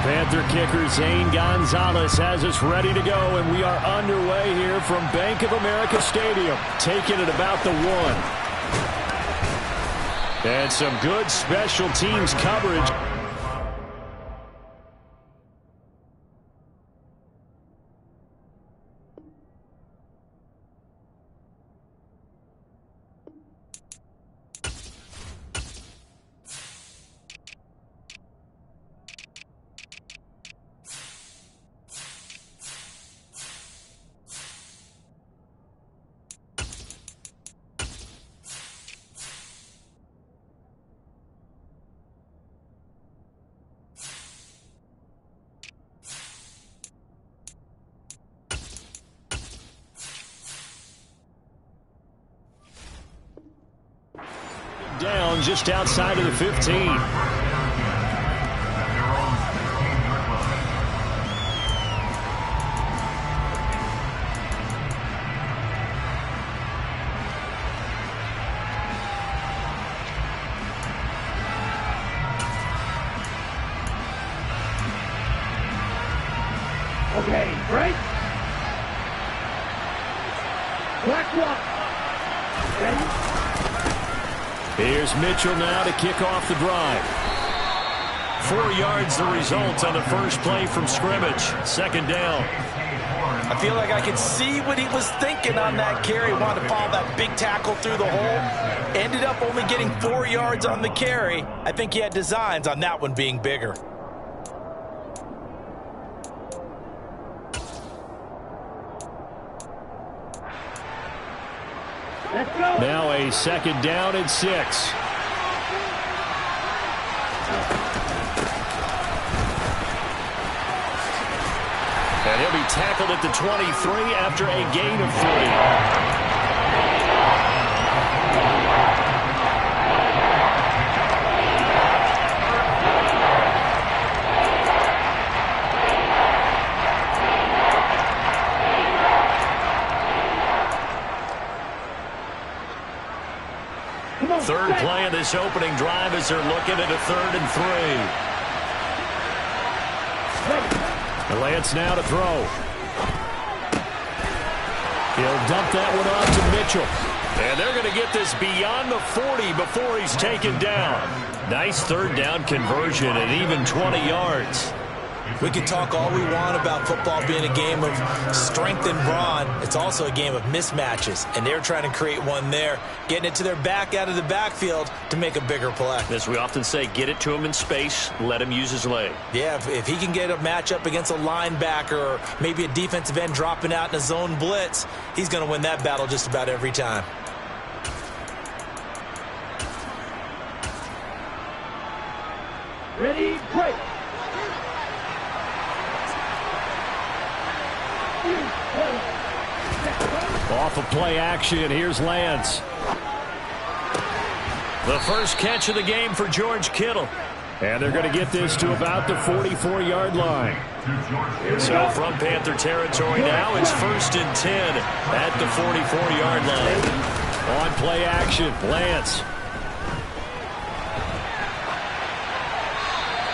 Panther kicker Zane Gonzalez has us ready to go, and we are underway here from Bank of America Stadium, taking it about the 1. And some good special teams coverage. Down just outside of the 15. Okay, break. Black walk. Ready? Here's Mitchell now to kick off the drive. 4 yards the result on the first play from scrimmage. Second down. I feel like I could see what he was thinking on that carry. Wanted to follow that big tackle through the hole. Ended up only getting 4 yards on the carry. I think he had designs on that one being bigger. Now a second down and 6. And he'll be tackled at the 23 after a gain of 3. Third play of this opening drive as they're looking at a 3rd and 3. Lance now to throw. He'll dump that one off to Mitchell. And they're going to get this beyond the 40 before he's taken down. Nice third down conversion and even 20 yards. We can talk all we want about football being a game of strength and brawn. It's also a game of mismatches, and they're trying to create one there, getting it to their back out of the backfield to make a bigger play. As we often say, get it to him in space, let him use his leg. Yeah, if he can get a matchup against a linebacker or maybe a defensive end dropping out in a zone blitz, he's going to win that battle just about every time. Ready, break. Off of play action, here's Lance. The first catch of the game for George Kittle. And they're going to get this to about the 44-yard line. So from Panther territory now, it's 1st and 10 at the 44-yard line. On play action, Lance.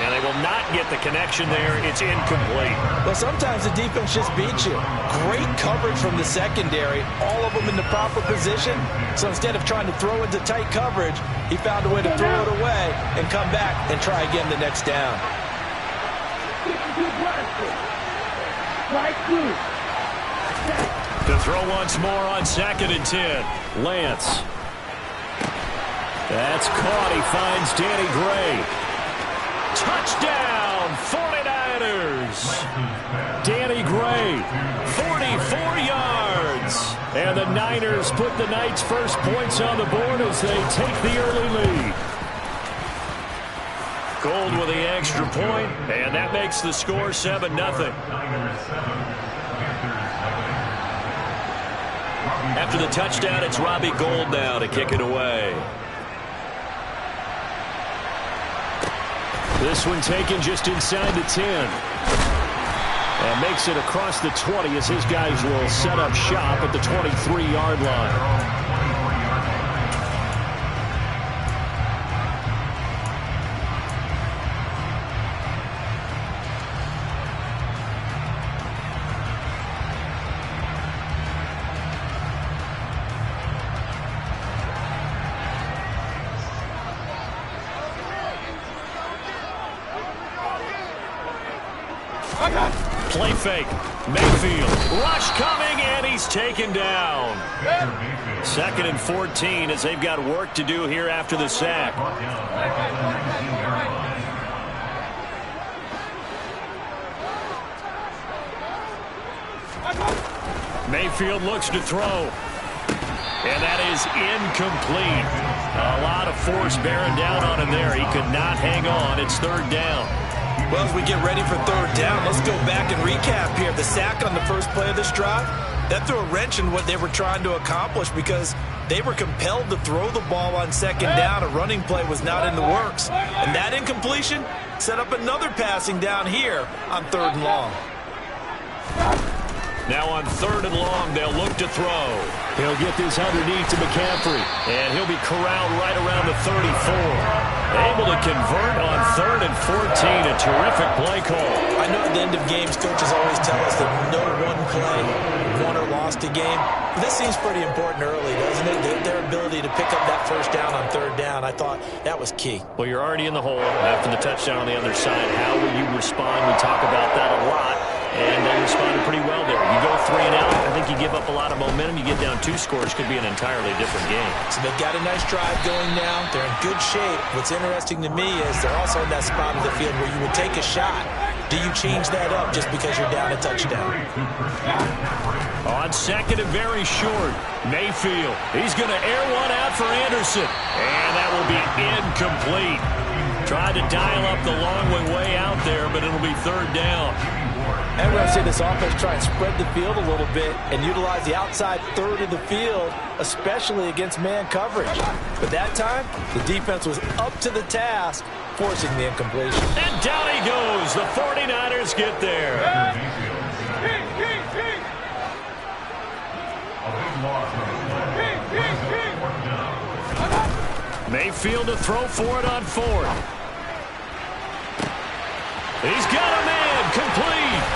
And they will not get the connection there. It's incomplete. Well, sometimes the defense just beats you. Great coverage from the secondary. All of them in the proper position. So instead of trying to throw into tight coverage, he found a way to throw it away and come back and try again the next down. To throw once more on 2nd and 10. Lance. That's caught. He finds Danny Gray. Touchdown, 49ers. Danny Gray, 44 yards. And the Niners put the Knights' first points on the board as they take the early lead. Gold with the extra point, and that makes the score 7-0. After the touchdown, it's Robbie Gould now to kick it away. This one taken just inside the 10. And makes it across the 20 as his guys will set up shop at the 23-yard line. Play fake. Mayfield. Rush coming, and he's taken down. 2nd and 14 as they've got work to do here after the sack. Mayfield looks to throw. And that is incomplete. A lot of force bearing down on him there. He could not hang on. It's 3rd down. Well, as we get ready for 3rd down, let's go back and recap here. The sack on the first play of this drive, that threw a wrench in what they were trying to accomplish because they were compelled to throw the ball on 2nd down. A running play was not in the works. And that incompletion set up another passing down here on 3rd and long. Now on 3rd and long, they'll look to throw. He'll get this underneath to McCaffrey, and he'll be corralled right around the 34. Able to convert on 3rd and 14. A terrific play call. I know at the end of games, coaches always tell us that no one play won or lost a game. But this seems pretty important early, doesn't it? Their ability to pick up that 1st down on 3rd down, I thought that was key. Well, you're already in the hole after the touchdown on the other side. How will you respond? We talk about that a lot. And they responded pretty well there. You go 3 and out, I think you give up a lot of momentum. You get down 2 scores, could be an entirely different game. So they've got a nice drive going now. They're in good shape. What's interesting to me is they're also in that spot of the field where you would take a shot. Do you change that up just because you're down a touchdown? On 2nd and very short, Mayfield. He's going to air one out for Anderson. And that will be incomplete. Tried to dial up the long way out there, but it'll be 3rd down. And we're going to see this offense try and spread the field a little bit and utilize the outside 3rd of the field, especially against man coverage. But that time, the defense was up to the task, forcing the incompletion. And down he goes. The 49ers get there. Mayfield to throw for it on 4th. He's got a man complete.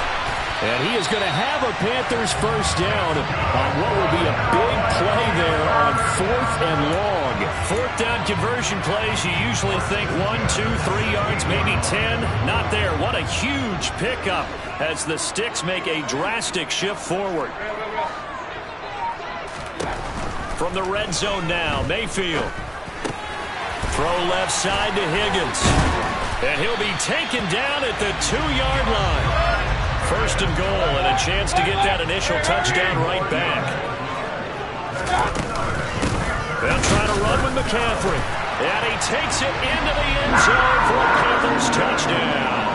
And he is going to have a Panthers 1st down on what will be a big play there on 4th and long. 4th down conversion plays, you usually think 1, 2, 3 yards, maybe 10. Not there. What a huge pickup as the Sticks make a drastic shift forward. From the red zone now, Mayfield. Throw left side to Higgins. And he'll be taken down at the 2-yard line. 1st and goal, and a chance to get that initial touchdown right back. They'll try to run with McCaffrey. And he takes it into the end zone for a Panthers touchdown.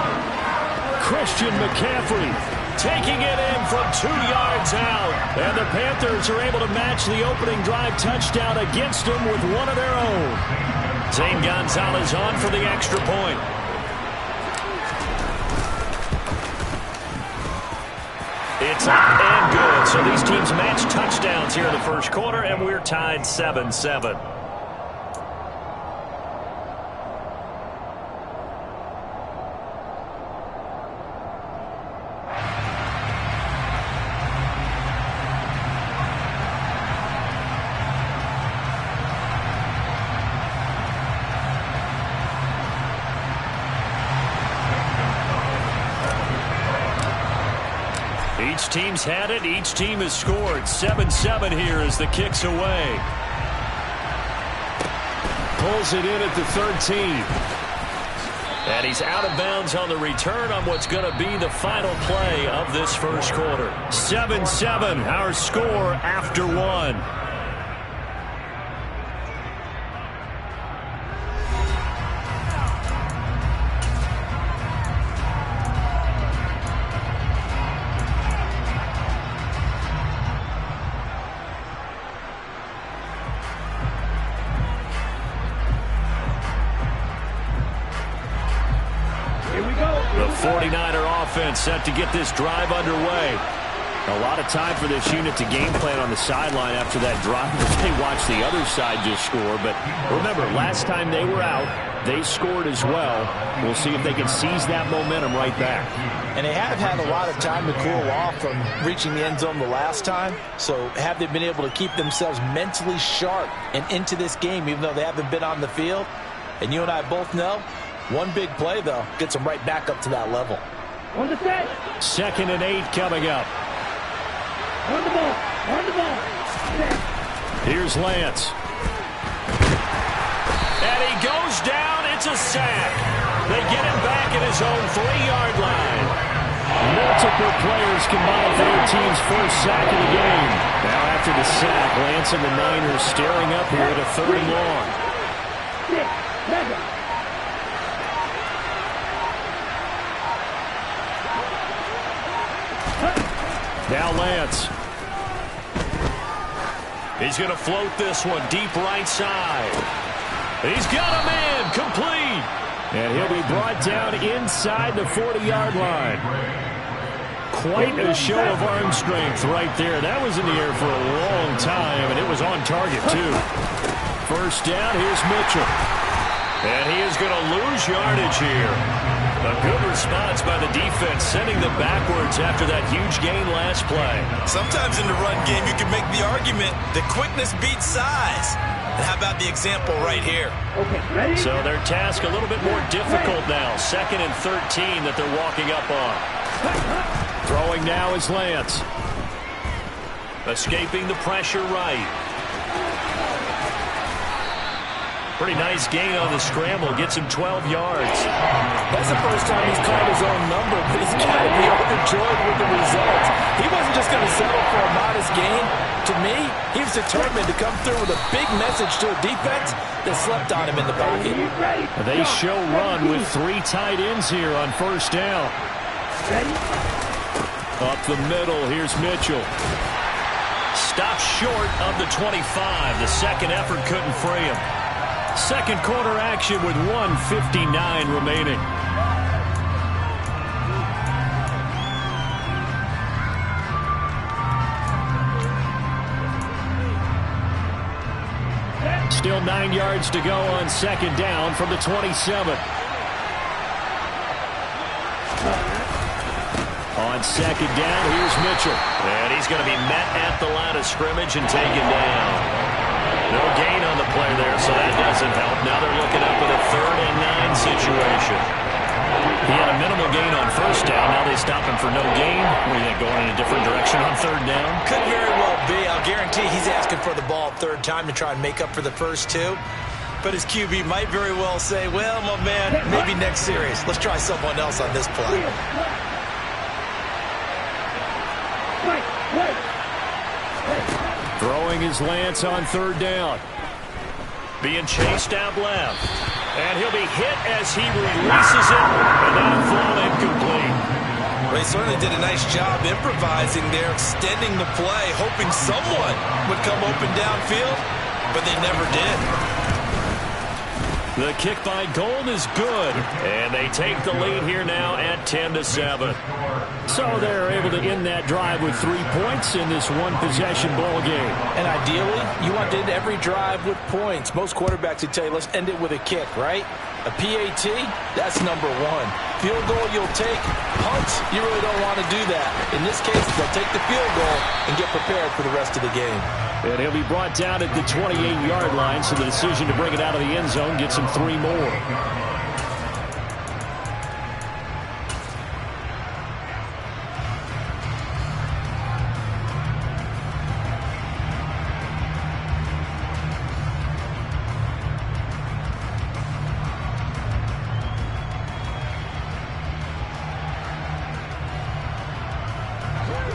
Christian McCaffrey taking it in from 2 yards out. And the Panthers are able to match the opening drive touchdown against them with one of their own. Zane Gonzalez on for the extra point. It's up and good. So these teams match touchdowns here in the 1st quarter, and we're tied 7-7. Each team's had it. Each team has scored. 7-7 here as the kick's away. Pulls it in at the 13. And he's out of bounds on the return on what's going to be the final play of this 1st quarter. 7-7, our score after 1. The 49er offense set to get this drive underway. A lot of time for this unit to game plan on the sideline after that drive. They watched the other side just score. But remember, last time they were out, they scored as well. We'll see if they can seize that momentum right back. And they have had a lot of time to cool off from reaching the end zone the last time. So have they been able to keep themselves mentally sharp and into this game, even though they haven't been on the field? And you and I both know, one big play, though, gets them right back up to that level. On the set. 2nd and 8 coming up. On the ball. On the ball. Set. Here's Lance. And he goes down. It's a sack. They get him back at his own 3-yard line. Multiple players combined for their team's first sack of the game. Now after the sack, Lance and the Niners staring up here at a 3rd and long. 6, 7. Now Lance. He's going to float this one deep right side. He's got a man complete. And he'll be brought down inside the 40-yard line. Quite a show of arm strength right there. That was in the air for a long time, and it was on target, too. First down, here's Mitchell. And he is going to lose yardage here. A good response by the defense, sending them backwards after that huge gain last play. Sometimes in the run game, you can make the argument that quickness beats size. And how about the example right here? Okay, ready? So their task a little bit more difficult now. 2nd and 13 that they're walking up on. Throwing now is Lance. Escaping the pressure right. Pretty nice gain on the scramble. Gets him 12 yards. That's the first time he's called his own number, but he's got to be overjoyed with the results. He wasn't just going to settle for a modest gain. To me, he was determined to come through with a big message to a defense that slept on him in the pocket. They show run with 3 tight ends here on first down. Up the middle, here's Mitchell. Stopped short of the 25. The second effort couldn't free him. Second quarter action with 1:59 remaining. Still 9 yards to go on 2nd down from the 27. On 2nd down, here's Mitchell. And he's going to be met at the line of scrimmage and taken down. No gain on the play there, so that doesn't help. Now they're looking up at a 3rd and 9 situation. He had a minimal gain on first down. Now they stop him for no gain. What do you think, going in a different direction on 3rd down? Could very well be. I'll guarantee he's asking for the ball 3rd time to try and make up for the first 2. But his QB might very well say, well, my man, maybe next series. Let's try someone else on this play. Throwing his Lance on 3rd down. Being chased out left. And he'll be hit as he releases it. And that'll fall incomplete. Well, he certainly did a nice job improvising there, extending the play, hoping someone would come open downfield, but they never did. The kick by Gold is good, and they take the lead here now at 10-7. So they're able to end that drive with 3 points in this one-possession ball game. And ideally, you want to end every drive with points. Most quarterbacks would tell you, let's end it with a kick, right? A PAT, that's number 1. Field goal you'll take. Punts, you really don't want to do that. In this case, they'll take the field goal and get prepared for the rest of the game. And he'll be brought down at the 28-yard line, so the decision to bring it out of the end zone gets him 3 more.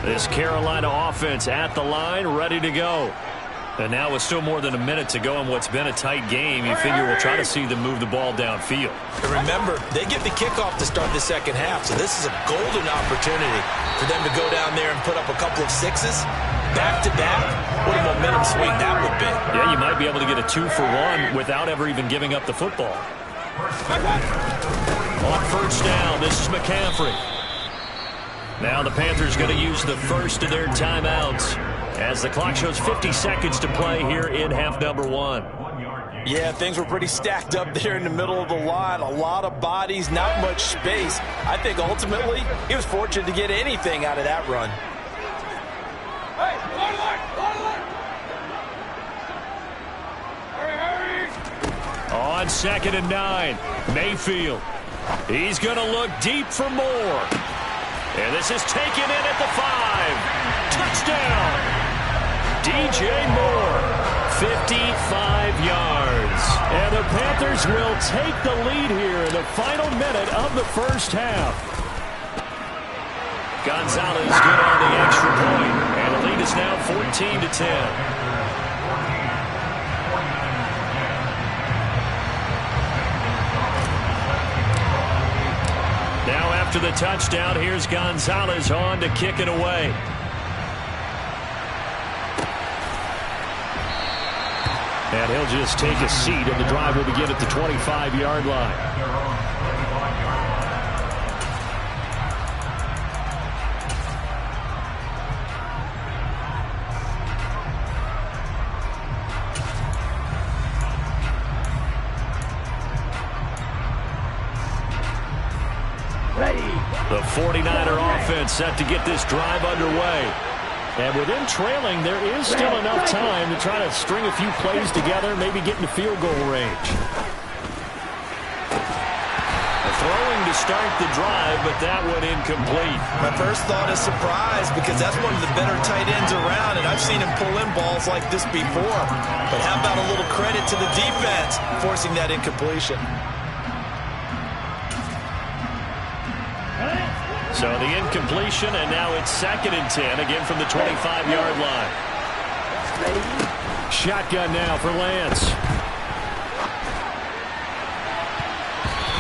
This Carolina offense at the line, ready to go. And now with still more than a minute to go in what's been a tight game, you figure we'll try to see them move the ball downfield. And remember, they get the kickoff to start the second half, so this is a golden opportunity for them to go down there and put up a couple of 6s. Back-to-back, what a momentum swing that would be. Yeah, you might be able to get a 2-for-1 without ever even giving up the football. On first down, this is McCaffrey. Now the Panthers going to use the first of their timeouts as the clock shows 50 seconds to play here in half number 1. Yeah, things were pretty stacked up there in the middle of the line. A lot of bodies, not much space. I think ultimately he was fortunate to get anything out of that run. On 2nd and 9, Mayfield. He's going to look deep for more. And this is taken in at the 5. Touchdown! DJ Moore, 55 yards. And the Panthers will take the lead here in the final minute of the first half. Gonzalez good on the extra point, and the lead is now 14-10. Now after the touchdown, here's Gonzalez on to kick it away. And he'll just take a seat, and the drive will begin at the 25-yard line. The 49er offense set to get this drive underway. And with them trailing, there is still enough time to try to string a few plays together, maybe get into field goal range. Throwing to start the drive, but that one incomplete. My first thought is surprise, because that's one of the better tight ends around, and I've seen him pull in balls like this before. But how about a little credit to the defense forcing that incompletion? So the incompletion, and now it's 2nd and 10, again from the 25-yard line. Shotgun now for Lance.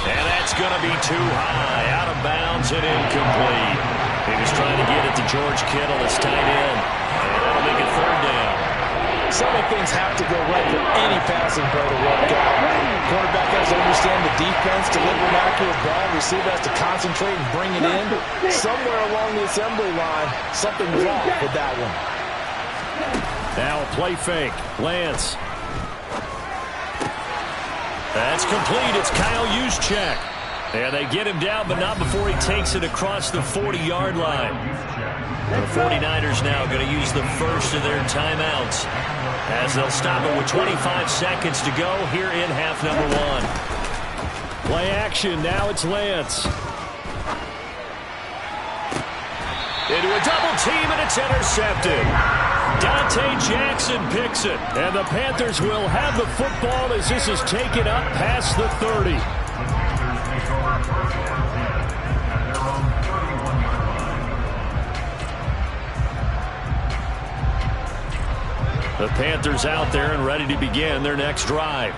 And that's going to be too high, out of bounds and incomplete. He was trying to get it to George Kittle, his tight end, and that'll make it 3rd down. So many things have to go right for any passing play to work out. Quarterback has to understand the defense, deliver an accurate ball. Receiver has to concentrate and bring it in. Somewhere along the assembly line, something's wrong with that one. Now a play fake. Lance. That's complete. It's Kyle Juszczyk. And they get him down, but not before he takes it across the 40-yard line. The 49ers now going to use the first of their timeouts, as they'll stop it with 25 seconds to go here in half number 1. Play action. Now it's Lance. Into a double team, and it's intercepted. Dante Jackson picks it, and the Panthers will have the football as this is taken up past the 30. The Panthers out there and ready to begin their next drive.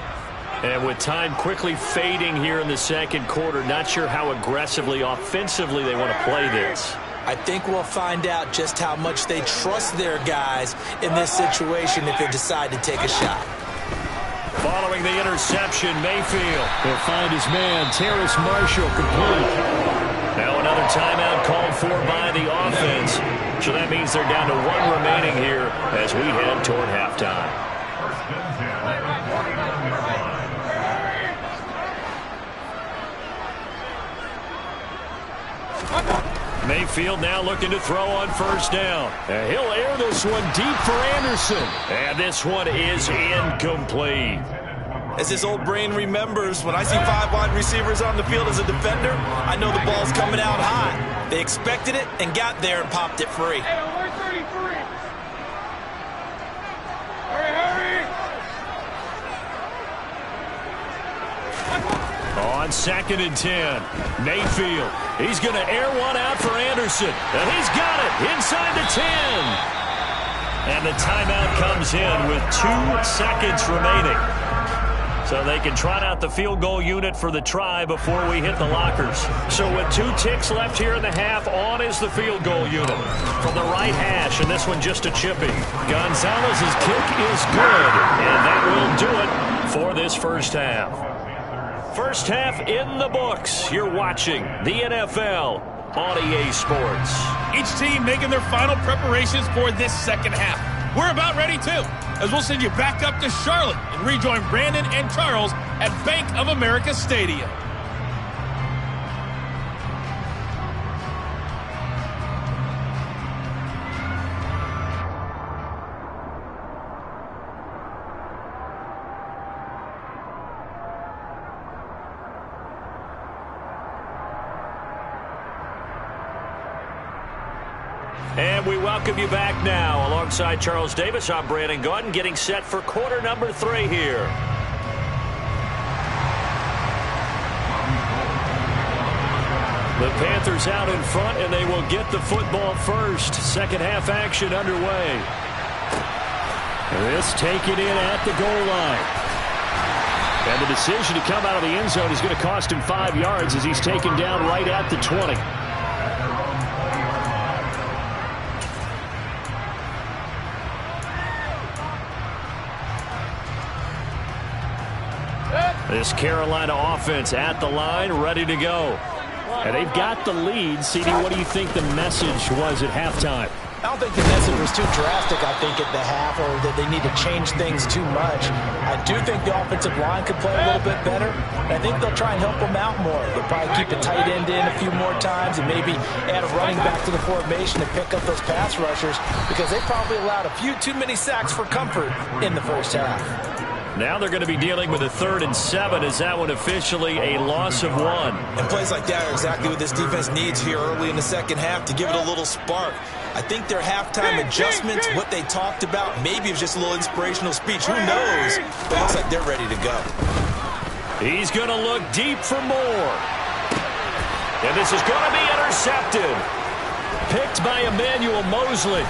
And with time quickly fading here in the second quarter, not sure how aggressively, offensively they want to play this. I think we'll find out just how much they trust their guys in this situation if they decide to take a shot. Following the interception, Mayfield will find his man, Terrace Marshall, complete. Now another timeout called for by the offense. So that means they're down to 1 remaining here as we head toward halftime. Mayfield now looking to throw on 1st down. And he'll air this one deep for Anderson. And this one is incomplete. As his old brain remembers, when I see 5 wide receivers on the field as a defender, I know the ball's coming out high. They expected it and got there and popped it free. On 2nd and 10, Mayfield. He's going to air one out for Anderson. And he's got it inside the 10. And the timeout comes in with 2 seconds remaining. So they can trot out the field goal unit for the try before we hit the lockers. So with 2 ticks left here in the half, on is the field goal unit from the right hash, and this one just a chippy. Gonzalez's kick is good, and that will do it for this first half. First half in the books. You're watching the NFL on EA Sports. Each team making their final preparations for this second half. We're about ready, too, as we'll send you back up to Charlotte and rejoin Brandon and Charles at Bank of America Stadium. And we welcome you back now. Alongside Charles Davis, I'm Brandon Gaudin, getting set for quarter number 3 here. The Panthers out in front, and they will get the football first. Second half action underway. This taken in at the goal line. And the decision to come out of the end zone is going to cost him 5 yards as he's taken down right at the 20. This Carolina offense at the line, ready to go. And they've got the lead. CD, what do you think the message was at halftime? I don't think the message was too drastic, I think, at the half, or that they need to change things too much. I do think the offensive line could play a little bit better. I think they'll try and help them out more. They'll probably keep the tight end in a few more times and maybe add a running back to the formation to pick up those pass rushers, because they probably allowed a few too many sacks for comfort in the first half. Now they're going to be dealing with a 3rd and 7. Is that one officially a loss of 1? And plays like that are exactly what this defense needs here early in the second half to give it a little spark. I think their halftime adjustments, what they talked about, maybe it was just a little inspirational speech. Who knows? But it looks like they're ready to go. He's going to look deep for more. And this is going to be intercepted. Picked by Emmanuel Mosley.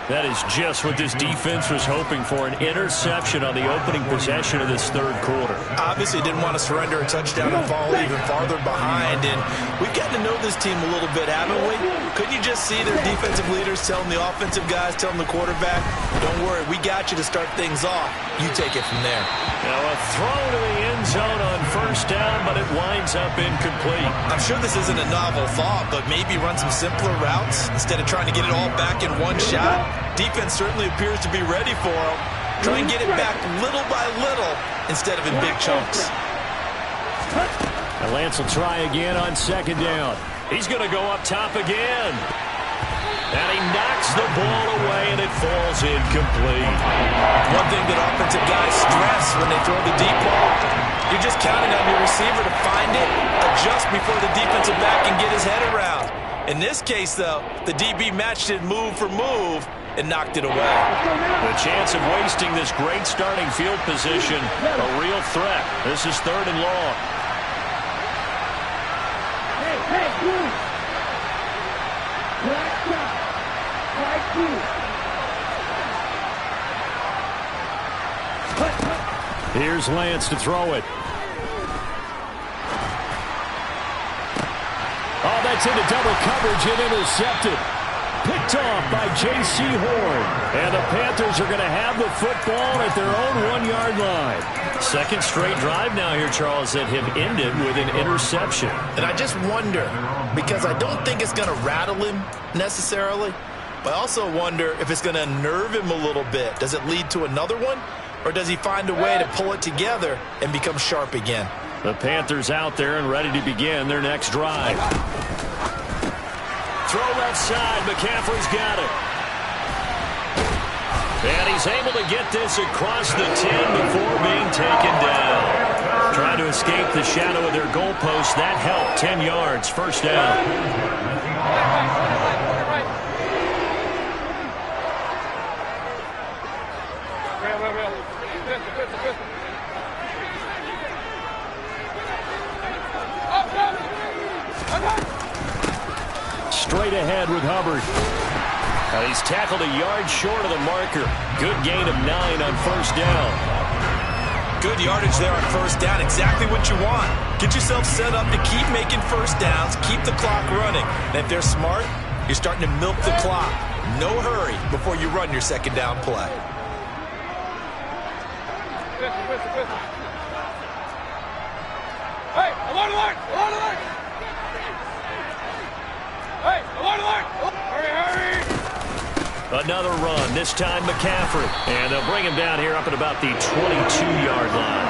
That is just what this defense was hoping for, an interception on the opening possession of this 3rd quarter. Obviously didn't want to surrender a touchdown and fall even farther behind, and we've gotten to know this team a little bit, haven't we? Couldn't you just see their defensive leaders telling the offensive guys, telling the quarterback, don't worry, we got you to start things off. You take it from there. Now a throw to the end zone on 1st down, but it winds up incomplete. I'm sure this isn't a novel thought, but maybe run some simpler routes instead of trying to get it all back in one shot. Defense certainly appears to be ready for him. Try and get it back little by little instead of in big chunks. And Lance will try again on 2nd down. He's going to go up top again. And he knocks the ball away, and it falls incomplete. One thing that offensive guys stress when they throw the deep ball, you're just counting on your receiver to find it, adjust before the defensive back can get his head around. In this case, though, the DB matched it move for move and knocked it away. The chance of wasting this great starting field position, a real threat. This is 3rd and long. Here's Lance to throw it. Oh, that's into double coverage and intercepted. Picked off by J.C. Horn. And the Panthers are going to have the football at their own 1-yard line. 2nd straight drive now here, Charles, that have ended with an interception. And I just wonder, because I don't think it's going to rattle him necessarily, but I also wonder if it's going to unnerve him a little bit. Does it lead to another one? Or does he find a way to pull it together and become sharp again? The Panthers out there and ready to begin their next drive. Throw left side. McCaffrey's got it. And he's able to get this across the 10 before being taken down. Trying to escape the shadow of their goalpost. That helped. 10 yards. 1st down. Straight ahead with Hubbard. He's tackled a yard short of the marker. Good gain of 9 on 1st down. Good yardage there on 1st down. Exactly what you want. Get yourself set up to keep making 1st downs, keep the clock running. And if they're smart, you're starting to milk the clock. No hurry before you run your 2nd down play. Hey, alert, alert, alert, alert! Hey, alert, alert! Hurry, hurry! Another run, this time McCaffrey. And they'll bring him down here up at about the 22-yard line.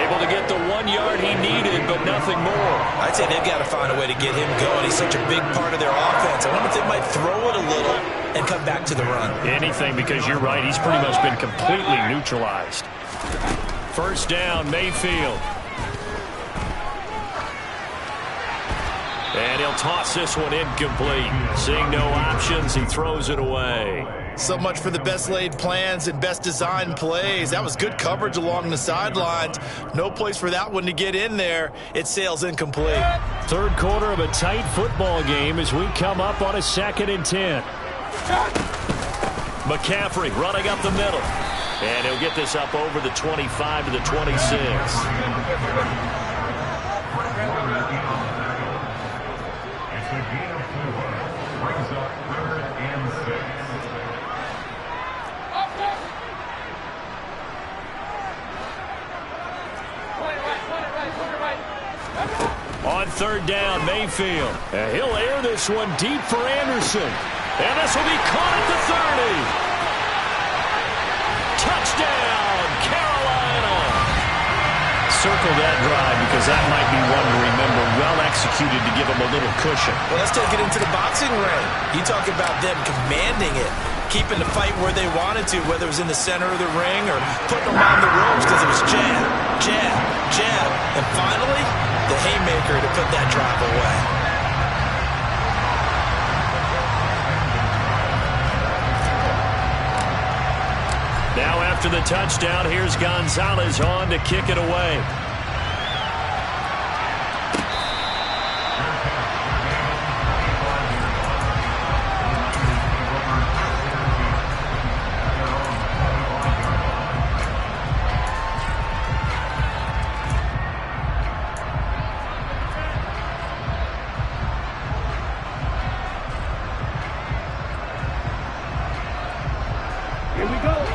Able to get the 1 yard he needed, but nothing more. I'd say they've got to find a way to get him going. He's such a big part of their offense. I wonder if they might throw it a little and come back to the run. Anything, because you're right. He's pretty much been completely neutralized. 1st down, Mayfield. And he'll toss this one incomplete. Seeing no options, he throws it away. So much for the best laid plans and best designed plays. That was good coverage along the sidelines. No place for that one to get in there. It sails incomplete. Third quarter of a tight football game as we come up on a 2nd and 10. McCaffrey running up the middle. And he'll get this up over the 25 to the 26. On third down, Mayfield. And he'll air this one deep for Anderson. And this will be caught at the 30. Touchdown, Carolina. Circle that drive because that might be one to remember. Well executed to give them a little cushion. Well, let's take it into the boxing ring. You talk about them commanding it, keeping the fight where they wanted to, whether it was in the center of the ring or putting them on the ropes because it was jab, jab, jab. And finally, the haymaker to put that drive away. Now after the touchdown, here's Gonzalez on to kick it away.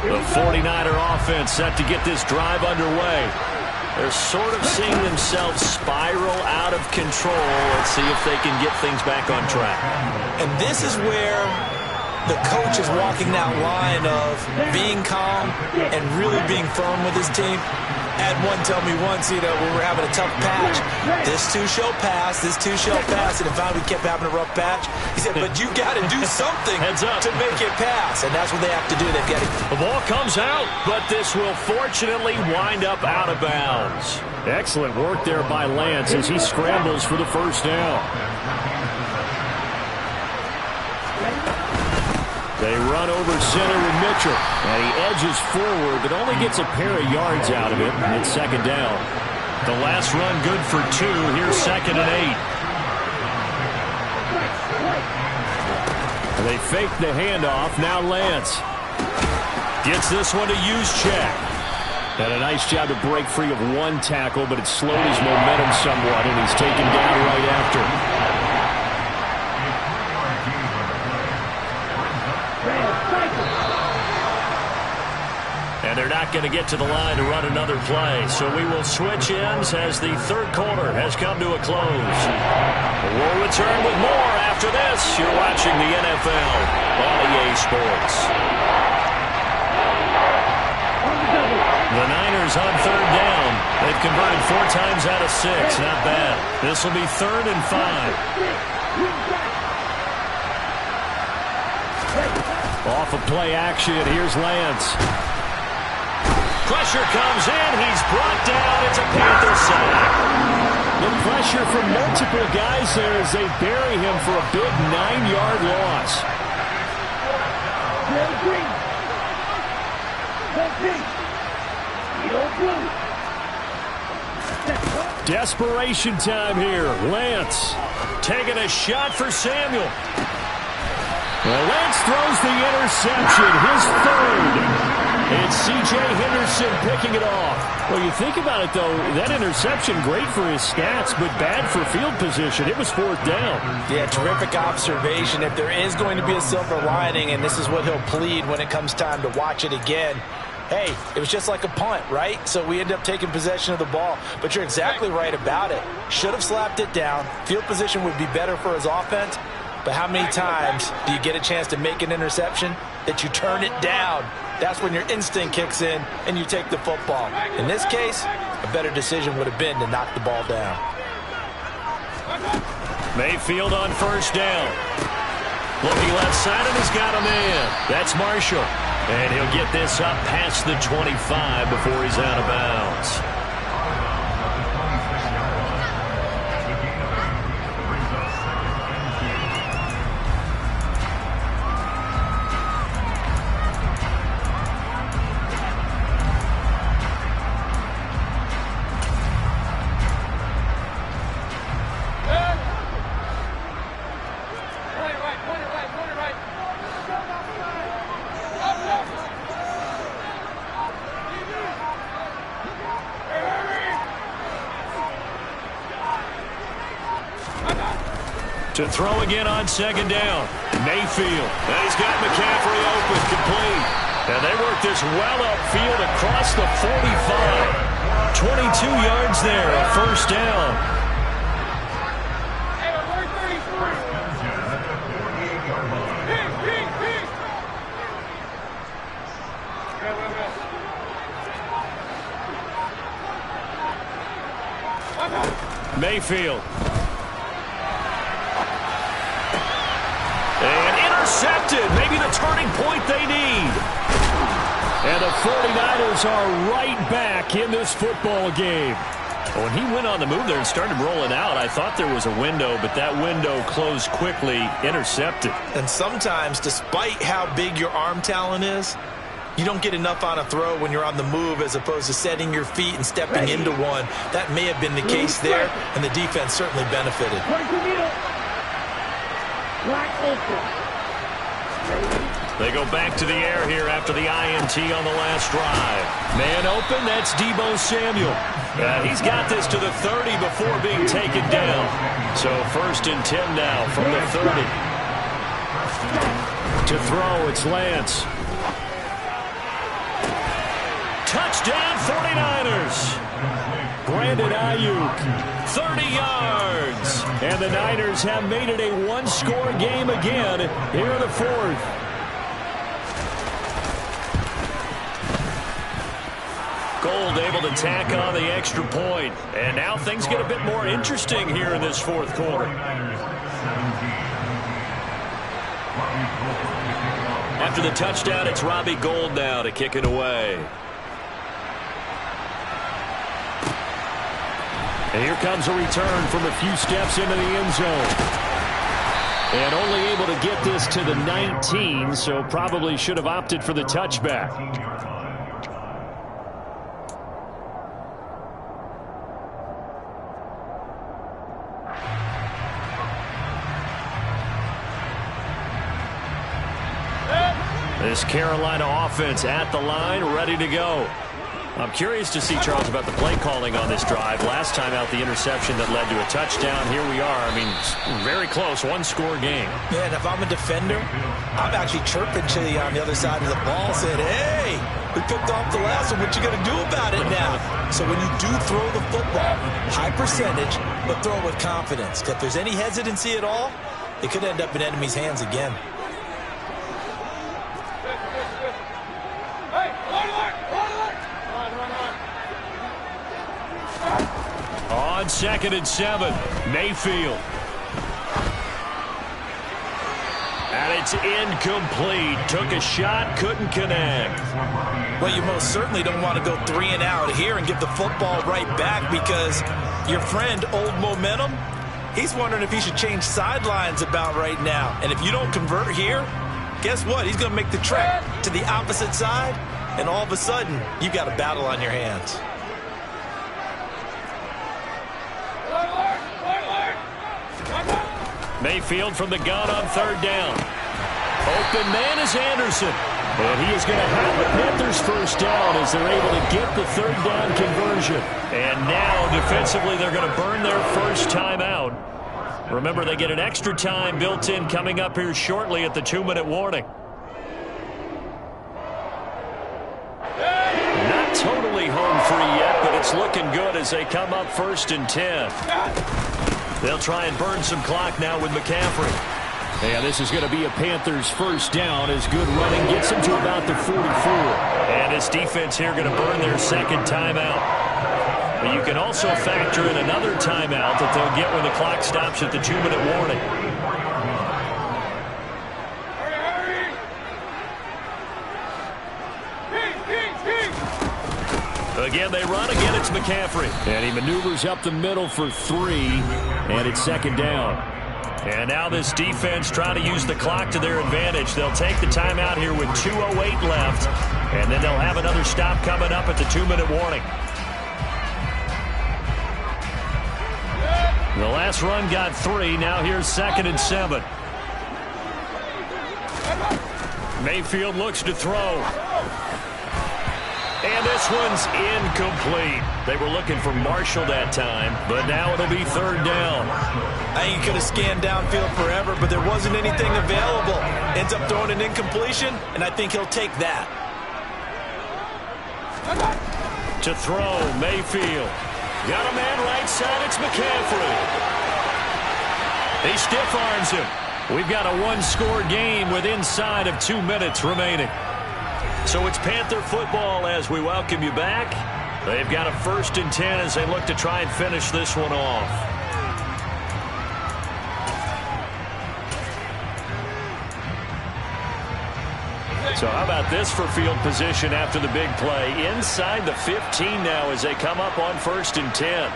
The 49er offense set to get this drive underway. They're sort of seeing themselves spiral out of control. Let's see if they can get things back on track. And this is where the coach is walking that line of being calm and really being firm with his team. Had one tell me once, when we're having a tough patch, this too shall pass, this too shall pass. And if we kept having a rough patch, he said, but you got to do something to make it pass. And that's what they have to do. They've got to. The ball comes out, but this will fortunately wind up out of bounds. Excellent work there by Lance as he scrambles for the first down. They run over center with Mitchell, and he edges forward, but only gets a pair of yards out of it, and it's second down. The last run good for 2. Here's 2nd and 8. And they fake the handoff. Now Lance gets this one to Juszczyk. And a nice job to break free of one tackle, but it slowed his momentum somewhat, and he's taken down right after. And they're not going to get to the line to run another play. So we will switch ends as the third quarter has come to a close. We'll return with more after this. You're watching the NFL on EA Sports. The Niners on third down. They've converted 4 times out of 6. Not bad. This will be 3rd and 5. Off of play action, here's Lance. Pressure comes in. He's brought down. It's a Panther sack. The pressure from multiple guys there as they bury him for a big 9-yard loss. Desperation time here. Lance taking a shot for Samuel. Well, Lance throws the interception, his 3rd. It's C.J. Henderson picking it off. Well, you think about it, though, that interception, great for his stats, but bad for field position. It was 4th down. Yeah, terrific observation. If there is going to be a silver lining, and this is what he'll plead when it comes time to watch it again, hey, it was just like a punt, right? So we end up taking possession of the ball. But you're exactly right about it. Should have slapped it down. Field position would be better for his offense. But how many times do you get a chance to make an interception that you turn it down? That's when your instinct kicks in and you take the football. In this case, a better decision would have been to knock the ball down. Mayfield on first down. Looking left side, and he's got a man. That's Marshall. And he'll get this up past the 25 before he's out of bounds. To throw again on second down. Mayfield. And he's got McCaffrey open, complete. And they work this well upfield across the 45. 22 yards there, a first down. Mayfield. And intercepted. Maybe the turning point they need. And the 49ers are right back in this football game. When he went on the move there and started rolling out, I thought there was a window, but that window closed quickly, intercepted. And sometimes, despite how big your arm talent is, you don't get enough on a throw when you're on the move as opposed to setting your feet and stepping into one. That may have been the case there, and the defense certainly benefited. They go back to the air here after the INT on the last drive. Man open, that's Deebo Samuel. He's got this to the 30 before being taken down. So 1st and 10 now from the 30. To throw, it's Lance. Touchdown 49ers. Brandon Ayuk, 30 yards. And the Niners have made it a one-score game again here in the 4th. Gold able to tack on the extra point. And now things get a bit more interesting here in this 4th quarter. After the touchdown, it's Robbie Gould now to kick it away. And here comes a return from a few steps into the end zone. And only able to get this to the 19, so probably should have opted for the touchback. This Carolina offense at the line, ready to go. I'm curious to see, Charles, about the play calling on this drive. Last time out, the interception that led to a touchdown. Here we are. I mean, very close, one-score game. Yeah, and if I'm a defender, I'm actually chirping to you on the other side of the ball, saying, hey, we picked off the last one. What you going to do about it now? So when you do throw the football, high percentage, but throw it with confidence. If there's any hesitancy at all, it could end up in enemy's hands again. On 2nd and 7, Mayfield. And it's incomplete. Took a shot, couldn't connect. Well, you most certainly don't want to go 3 and out here and give the football right back, because your friend, Old Momentum, he's wondering if he should change sidelines about right now. And if you don't convert here, guess what? He's going to make the trek to the opposite side, and all of a sudden, you've got a battle on your hands. Mayfield from the gun on 3rd down. Open man is Anderson. And he is going to have the Panthers first down as they're able to get the 3rd down conversion. And now defensively they're going to burn their first timeout. Remember, they get an extra time built in coming up here shortly at the 2-minute warning. Not totally home free yet, but it's looking good as they come up 1st and 10. They'll try and burn some clock now with McCaffrey. And this is going to be a Panthers first down as good running gets them to about the 44. And this defense here going to burn their 2nd timeout. But you can also factor in another timeout that they'll get when the clock stops at the 2-minute warning. Again, they run. Again, it's McCaffrey. And he maneuvers up the middle for 3. And it's 2nd down. And now this defense trying to use the clock to their advantage. They'll take the timeout here with 2:08 left. And then they'll have another stop coming up at the 2-minute warning. The last run got 3. Now here's 2nd and 7. And this one's incomplete. They were looking for Marshall that time, but now it'll be third down. I think he could have scanned downfield forever, but there wasn't anything available. Ends up throwing an incompletion, and I think he'll take that. To throw, Mayfield. Got a man right side, it's McCaffrey. He stiff arms him. We've got a one-score game with inside of 2 minutes remaining. So it's Panther football as we welcome you back. They've got a 1st and 10 as they look to try and finish this one off. So how about this for field position after the big play? Inside the 15 now as they come up on 1st and 10.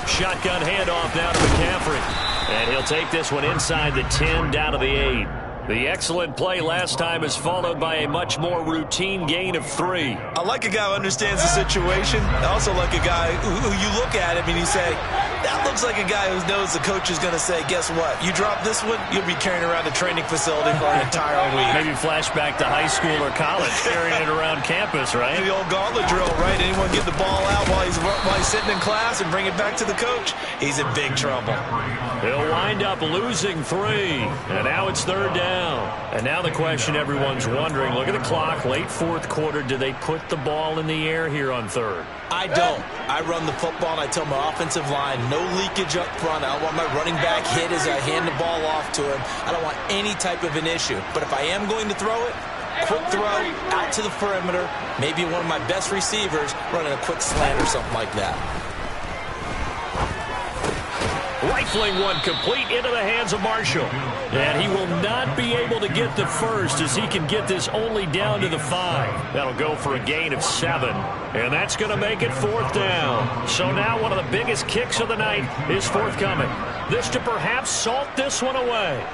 Shotgun handoff now to McCaffrey. And he'll take this one inside the 10 down to the 8. The excellent play last time is followed by a much more routine gain of 3. I like a guy who understands the situation. I also like a guy who you look at him and you say, that looks like a guy who knows the coach is going to say, guess what? You drop this one, you'll be carrying around a training facility for an entire week. Maybe flashback to high school or college, carrying it around campus, right? The old gauntlet drill, right? Anyone get the ball out while he's sitting in class and bring it back to the coach? He's in big trouble. He'll wind up losing 3. And now it's third down. And now the question everyone's wondering, look at the clock, late 4th quarter, do they put the ball in the air here on 3rd? I don't. I run the football and I tell my offensive line, no leakage up front. I don't want my running back hit as I hand the ball off to him. I don't want any type of an issue. But if I am going to throw it, quick throw out to the perimeter, maybe one of my best receivers running a quick slant or something like that. Rifling one complete into the hands of Marshall. And he will not be able to get the first as he can get this only down to the 5. That'll go for a gain of 7. And that's going to make it 4th down. So now one of the biggest kicks of the night is forthcoming. This to perhaps salt this one away.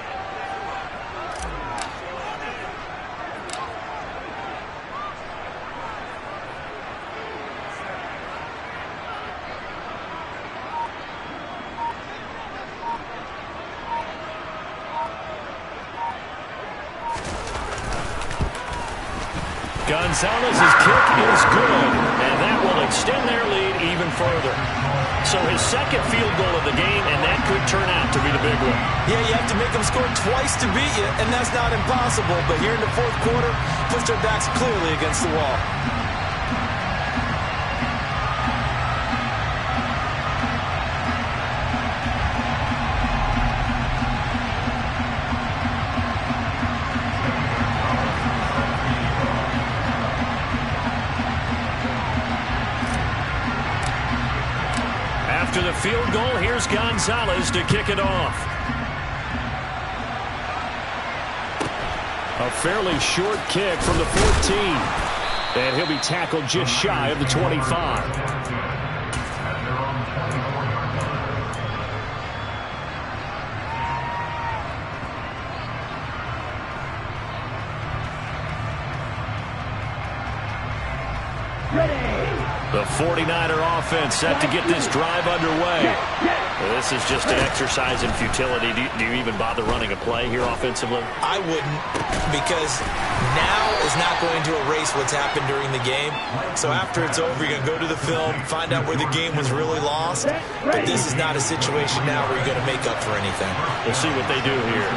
Gonzalez's kick is good, and that will extend their lead even further. So his 2nd field goal of the game, and that could turn out to be the big one. Yeah, you have to make them score twice to beat you, and that's not impossible. But here in the 4th quarter, puts their backs clearly against the wall. After the field goal, here's Gonzalez to kick it off. A fairly short kick from the 14. And he'll be tackled just shy of the 25. The 49er offense set to get this drive underway. This is just an exercise in futility. Do you even bother running a play here offensively? I wouldn't, because now is not going to erase what's happened during the game. So after it's over, you're going to go to the film, find out where the game was really lost. But this is not a situation now where you're going to make up for anything. We'll see what they do here.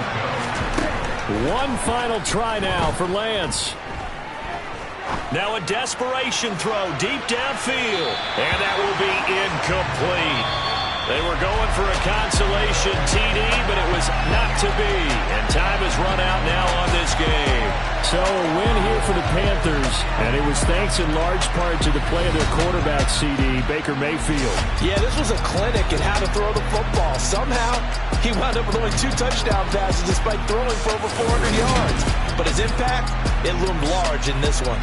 One final try now for Lance. Now a desperation throw deep downfield. And that will be incomplete. They were going for a consolation TD, but it was not to be. And time has run out now on this game. So a win here for the Panthers. And it was thanks in large part to the play of their quarterback, CD, Baker Mayfield. Yeah, this was a clinic in how to throw the football. Somehow, he wound up with only 2 touchdown passes despite throwing for over 400 yards. But his impact, it loomed large in this one.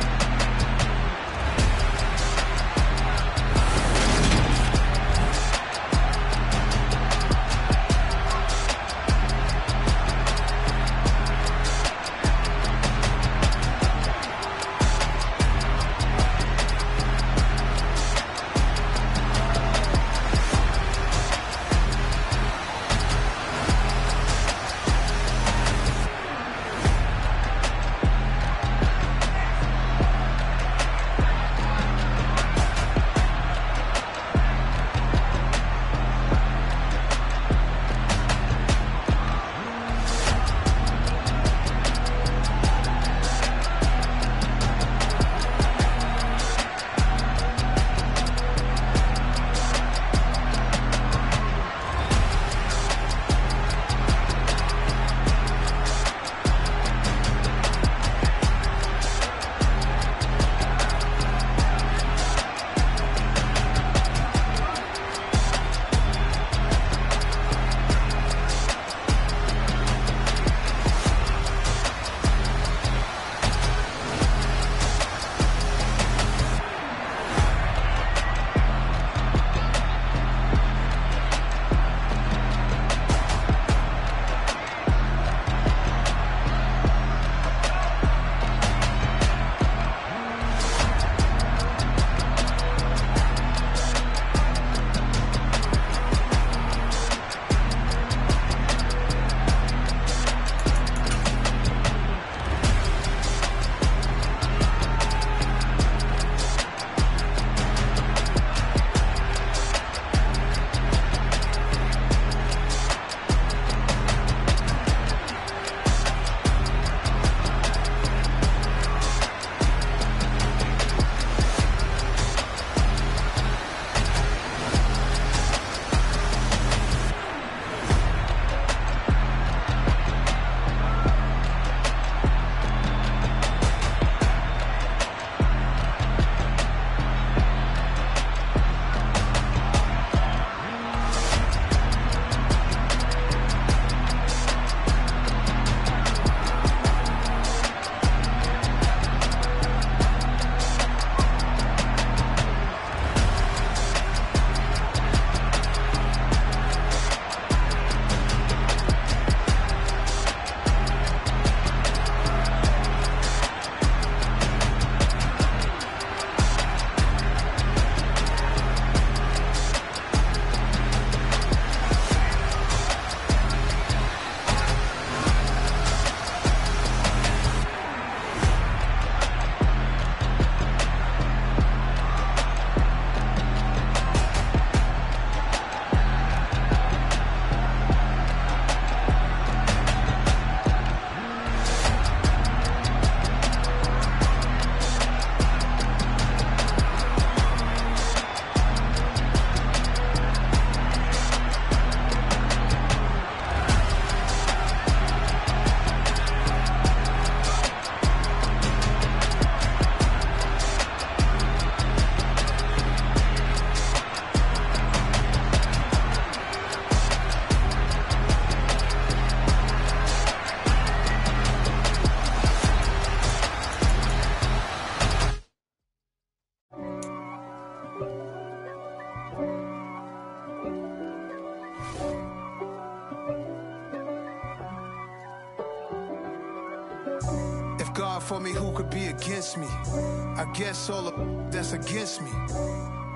If God for me, who could be against me? I guess all of that's against me.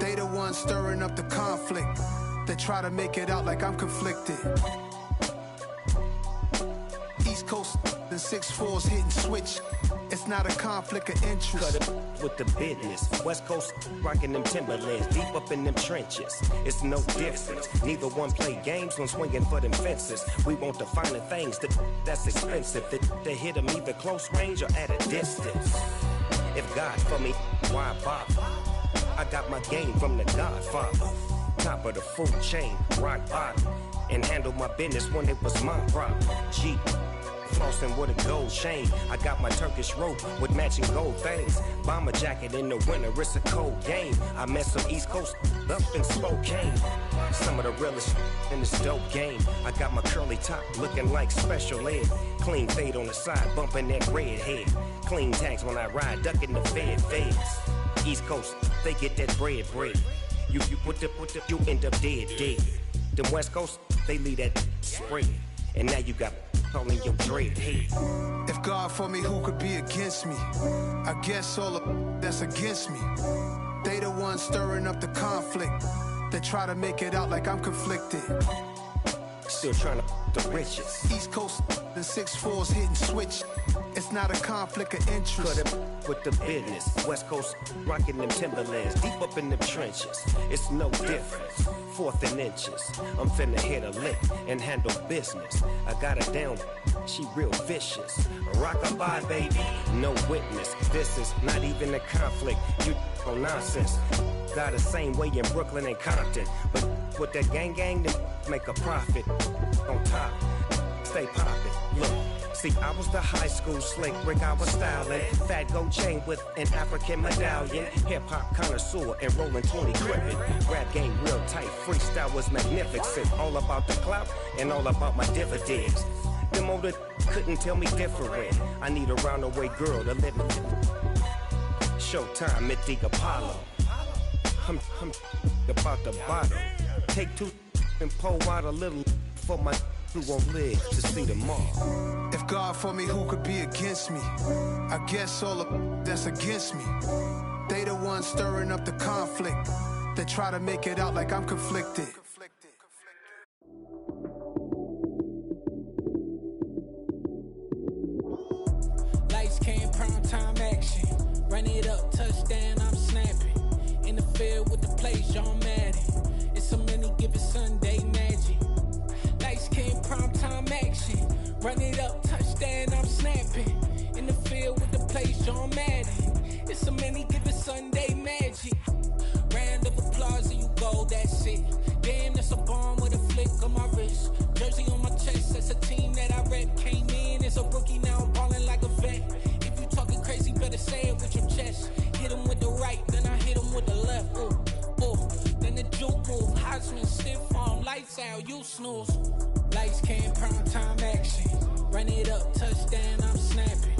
They the ones stirring up the conflict. They try to make it out like I'm conflicted. East Coast and 6'4's hitting switch. It's not a conflict of interest. Cut it with the business. West Coast rocking them Timberlands, deep up in them trenches. It's no difference. Neither one play games when swinging for them fences. We want the finer things that's expensive. They hit them either close range or at a distance. If God for me, why bother? I got my game from the Godfather. Top of the food chain, rock bottom. And handle my business when it was my problem. Jeep. Flossing with a gold chain. I got my Turkish rope with matching gold things. Bomber jacket in the winter, it's a cold game. I met some East Coast up in Spokane. Some of the realest in this dope game. I got my curly top looking like special ed. Clean fade on the side, bumping that red head. Clean tags when I ride, ducking the feds. East Coast, they get that bread. You put the, you end up dead. Them West Coast, they leave that spread. And now you got in your dread head. If God for me, who could be against me? I guess all of that's against me. They the ones stirring up the conflict. They try to make it out like I'm conflicted. Still trying to the riches. East Coast and 6'4's hitting switch. It's not a conflict of interest. Cut it with the business. West Coast rocking them Timberlands, deep up in them trenches. It's no difference. 4th and inches. I'm finna hit a lick and handle business. I got her down, she real vicious. Rockabye, baby, no witness. This is not even a conflict. You on nonsense. Got the same way in Brooklyn and Compton. But with that gang, then make a profit. On top, stay poppin'. Look, see, I was the high school slick Rick, I was styling. Fat gold chain with an African medallion. Hip-hop connoisseur and rolling 20 gripping. Rap game real tight, freestyle was magnificent. All about the clout and all about my dividends. Them older couldn't tell me different. I need a roundaway girl to live in. Showtime at the Apollo. I'm about the bottle. Take 2 and pour out a little for my who won't live to see tomorrow. If God for me, who could be against me? I guess all of that's against me. They the ones stirring up the conflict. They try to make it out like I'm conflicted. Lights came, prime time action. Run it up, touchdown, I'm snapping. In the field with the plays, John Madden. It's a many given Sunday magic. Lights came, prime time action. Run it up, touchdown, I'm snapping. In the field with the plays, John Madden. It's a many given Sunday magic. Round of applause and you go, that's it. Damn, that's a bomb with a flick on my wrist. Jersey on my chest, that's a team that I rep. Came in as a rookie, now I'm ballin' like a vet. If you talking crazy, better say it with your chest. Hit him with the right, then I hit him with the left. Ooh, ooh. Then the juke move, Heisman, stiff arm, lights out, you snooze. Lights came, prime time action. Run it up, touchdown, I'm snapping.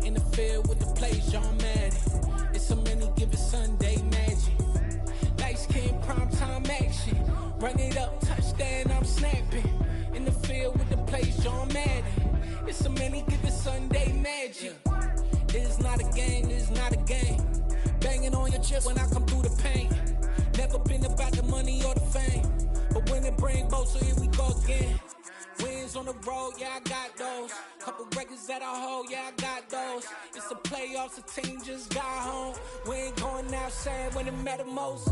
In the field with the plays, John Madden. It's a many given Sunday magic. Lights came, prime time action. Run it up, touchdown, I'm snapping. In the field with the plays, John Madden. It's a many given Sunday magic. This is not a game, this is not a game. Banging on your chest when I come through the pain. Never been about the money or the fame. But when it bring both, so here we go again. Wins on the road, yeah, I got those. Couple records that I hold, yeah, I got those. It's the playoffs, the team just got home. We ain't going outside when it matter most.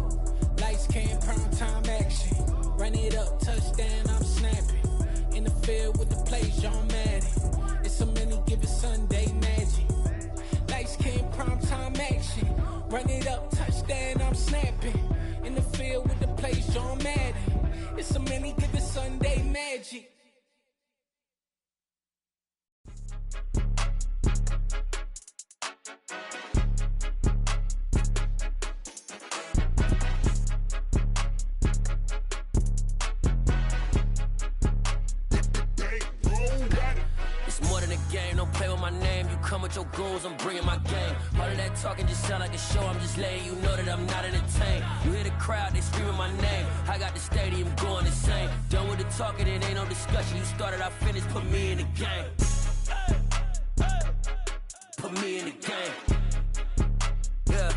Lights came, prime time action. Run it up, touchdown, I'm snapping. In the field with the plays, John Madden. It's a many given Sunday magic. Lights came, prime time action. Run it up, touchdown, I'm snapping. In the field with the plays, John Madden. It's a many given Sunday magic. Come with your goons, I'm bringing my gang. All of that talking just sound like a show. I'm just letting you know that I'm not entertained. You hear the crowd, they screaming my name. I got the stadium going insane. Done with the talking, it ain't no discussion. You started, I finished, put me in the game. put me in the game. Yeah,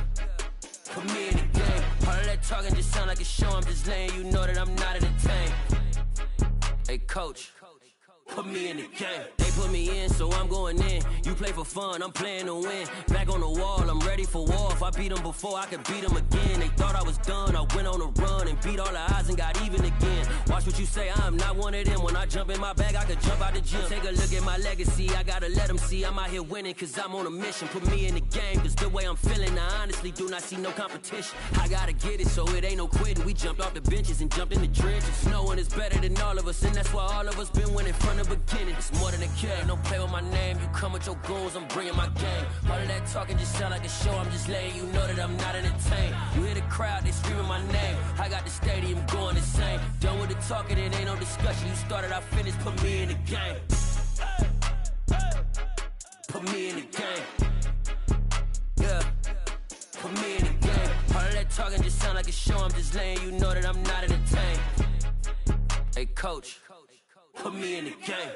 put me in the game. All of that talking just sound like a show. I'm just letting you know that I'm not entertained. Hey, coach, put me in the game. They put me in, so I'm going in. You play for fun, I'm playing to win. Back on the wall, I'm ready for war. If I beat them before, I could beat them again. They thought I was done, I went on a run and beat all the odds and got even again. Watch what you say, I'm not one of them. When I jump in my bag, I could jump out the gym. Take a look at my legacy, I gotta let them see I'm out here winning, cause I'm on a mission. Put me in the game, cause the way I'm feeling, I honestly do not see no competition. I gotta get it, so it ain't no quitting. We jumped off the benches and jumped in the trenches. No one is better than all of us, and that's why all of us been winning from the beginning. It's more than a game, don't play with my name. You come with your goons, I'm bringing my game. All of that talking just sound like a show. I'm just letting you know that I'm not entertained. You hear the crowd, they screaming my name. I got the stadium going insane. Done with the talking, it ain't no discussion. You started, I finished, put me in the game. Put me in the game. Yeah, put me in the game. All of that talking just sound like a show. I'm just letting you know that I'm not entertained. Hey, coach, put me in the game.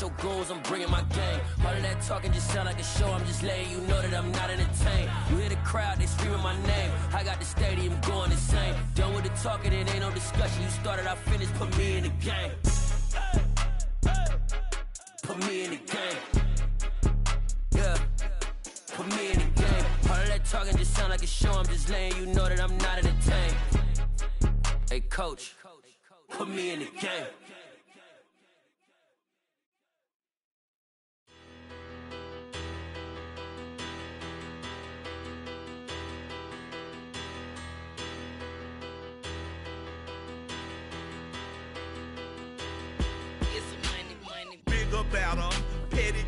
Your goons, I'm bringing my game. All of that talking just sound like a show. I'm just letting you know that I'm not entertained. You hear the crowd, they screaming my name. I got the stadium going insane. Done with the talking, it ain't no discussion. You started, I finished, put me in the game. Put me in the game. Yeah, put me in the game. All of that talking just sound like a show. I'm just letting you know that I'm not entertained. Hey, coach, put me in the game. Better,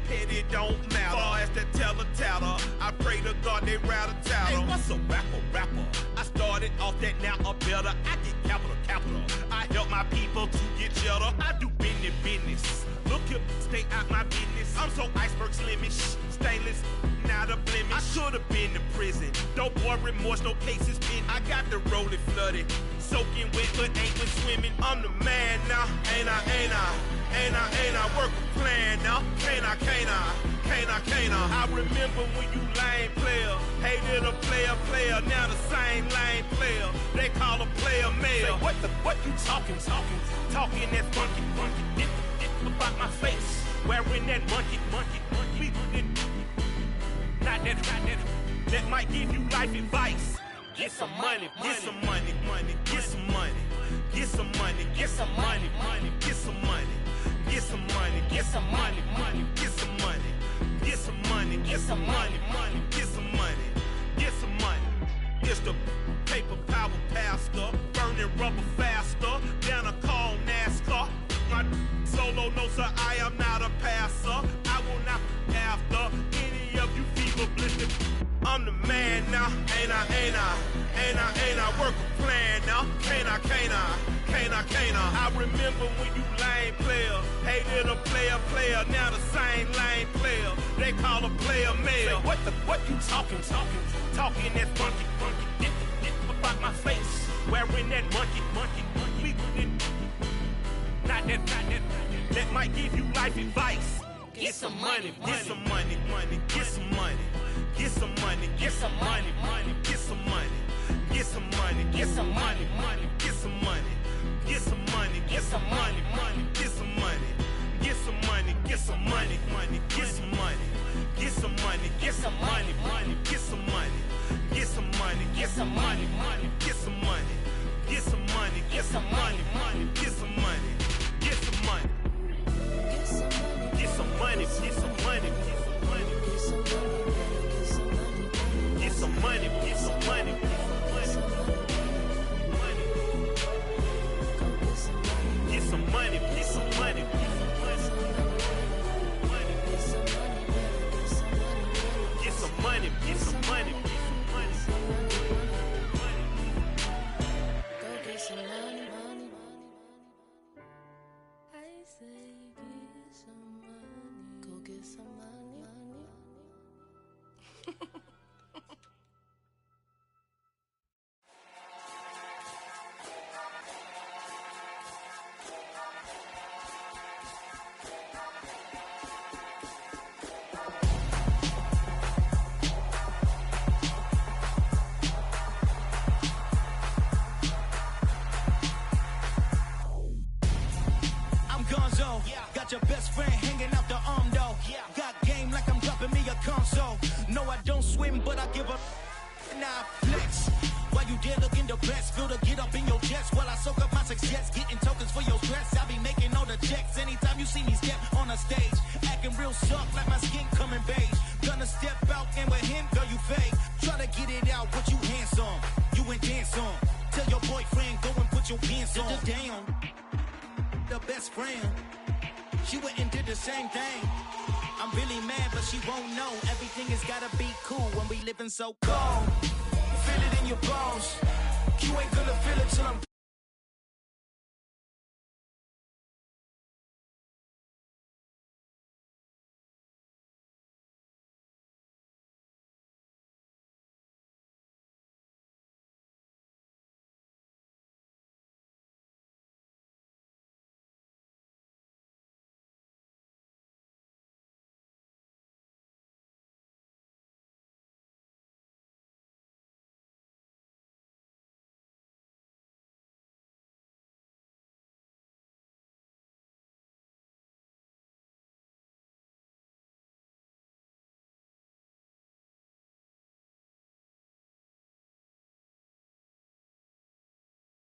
petty don't matter. Far as the teller, I pray to God they rattle tattle. Hey, what's a rapper? I started off that, now I'm better. I get capital. I help my people to get cheddar. I do business. Look here, stay out my business. I'm so iceberg slimish, stainless, not a blemish. I should've been to prison. Don't boy remorse, no cases pinned. I got the rolling flooded, soaking wet, but ain't been swimming. I'm the man now, ain't I? Work a plan now, can't I? I remember when you lame player, hated a player, now the same lame player. They call a player mayor. Say, what you talking? Talking that funky, about my face, wearing that monkey. Not that might give you life advice. Get some money. It's the paper power pastor, burning rubber faster than a call NASCAR. My solo notes are I am not a passer. I will not after any of you fever blistered. I'm the man now, ain't I? Work a plan now, can't I? I remember when you lame player, hated a player, now the same lame player. They call a player mayor. Say, what you talking? Talking that funky, about my face, wearing that monkey. Not that might give you life advice. Get some money. swim, but I give up. Now flex. While you there looking the best, feel the get up in your chest. While I soak up my success, getting tokens for your stress. I be making all the checks anytime you see me step on a stage. Acting real soft like my skin coming beige. Gonna step out and with him, girl, you fake. Try to get it out, but you handsome. You ain't dance on. Tell your boyfriend, go and put your pants on. Down. The best friend. She went and did the same thing. I'm really mad, but she won't know. Everything has gotta be cool when we living so cold. Feel it in your bones. You ain't gonna feel it till I'm